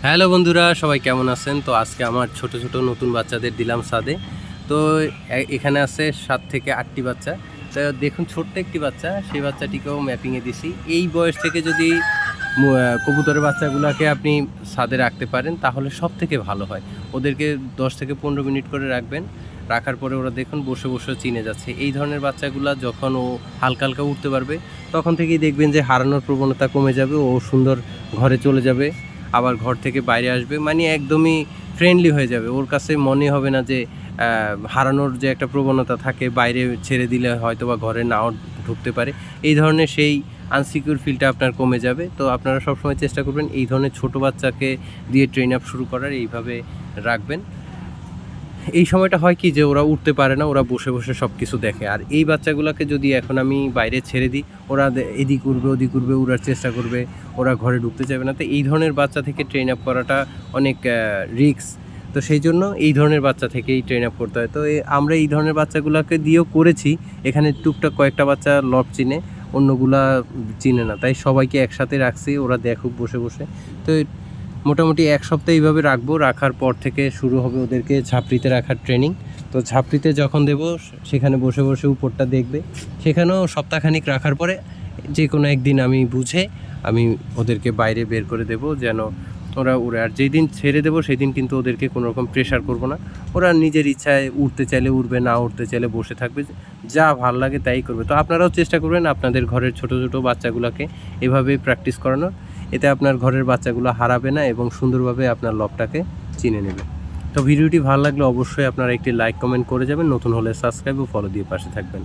Hello বন্ধুরা, সবাই কেমন আছেন? তো আজকে আমার ছোট ছোট নতুন বাচ্চাদের দিলাম ছাদে। তো এখানে আছে 7 থেকে 8টি বাচ্চা। তো দেখুন, ছোট্ট একটি বাচ্চা, সেই বাচ্চাটিকেও ম্যাপিংয়ে দিছি। এই বয়স থেকে যদি কবুতরের বাচ্চাগুলোকে আপনি ছাদে রাখতে পারেন তাহলে সব থেকে ভালো হয়। ওদেরকে 10 থেকে 15 মিনিট করে রাখবেন। রাখার পরে ওরা দেখুন বসে বসে চিনে যাচ্ছে। এই ধরনের বাচ্চাগুলা যখন ও হালকা হালকা উঠতে পারবে, তখন থেকেই দেখবেন যে হারানোর প্রবণতা কমে যাবে। ও সুন্দর ঘরে চলে যাবে, আবার ঘর থেকে বাইরে আসবে, মানে একদমই ফ্রেন্ডলি হয়ে যাবে। ওর কাছে মনে হবে না যে হারানোর যে একটা প্রবণতা থাকে, বাইরে ছেড়ে দিলে হয়তো বা ঘরে নাও ঢুকতে পারে, এই ধরনের সেই আনসিকিউর ফিলটা আপনার কমে যাবে। তো আপনারা সবসময় চেষ্টা করবেন এই ধরনের ছোটো বাচ্চাকে দিয়ে ট্রেন আপ শুরু করার, এইভাবে রাখবেন। এই সময়টা হয় কি যে ওরা উঠতে পারে না, ওরা বসে বসে সব কিছু দেখে। আর এই বাচ্চাগুলোকে যদি এখন আমি বাইরে ছেড়ে দিই, ওরা এদিক উড়বে ওদিক উড়বে, উড়ার চেষ্টা করবে, ওরা ঘরে ঢুকতে চাইবে না। তো এই ধরনের বাচ্চা থেকে ট্রেন আপ করাটা অনেক রিস্ক। তো সেই জন্য এই ধরনের বাচ্চা থেকেই ট্রেন আপ করতে হয়। তো আমরা এই ধরনের বাচ্চাগুলোকে দিয়েও করেছি। এখানে টুকটাক কয়েকটা বাচ্চা লট চিনে, অন্যগুলা চিনে না, তাই সবাইকে একসাথে রাখছি, ওরা দেখুক বসে বসে। তো মোটামুটি 1 সপ্তাহ এইভাবে রাখবো। রাখার পর থেকে শুরু হবে ওদেরকে ঝাঁপড়িতে রাখার ট্রেনিং। তো ঝাঁপড়িতে যখন দেবো, সেখানে বসে বসে উপরটা দেখবে। সেখানেও সপ্তাহখানিক রাখার পরে যে কোনো একদিন আমি বুঝে আমি ওদেরকে বাইরে বের করে দেবো, যেন ওরা উড়ে। আর যেই দিন ছেড়ে দেবো সেই দিন কিন্তু ওদেরকে কোনো রকম প্রেশার করবো না। ওরা নিজের ইচ্ছায় উঠতে চাইলে উঠবে, না উঠতে চাইলে বসে থাকবে, যা ভাল লাগে তাই করবে। তো আপনারাও চেষ্টা করবেন আপনাদের ঘরের ছোটো ছোটো বাচ্চাগুলোকে এভাবে প্র্যাকটিস করানোর। এতে আপনার ঘরের বাচ্চাগুলো হারাবে না এবং সুন্দরভাবে আপনার লবটাকে চিনে নেবে। তো ভিডিওটি ভালো লাগলে অবশ্যই আপনারা একটি লাইক কমেন্ট করে যাবেন। নতুন হলে সাবস্ক্রাইব ও ফলো দিয়ে পাশে থাকবেন।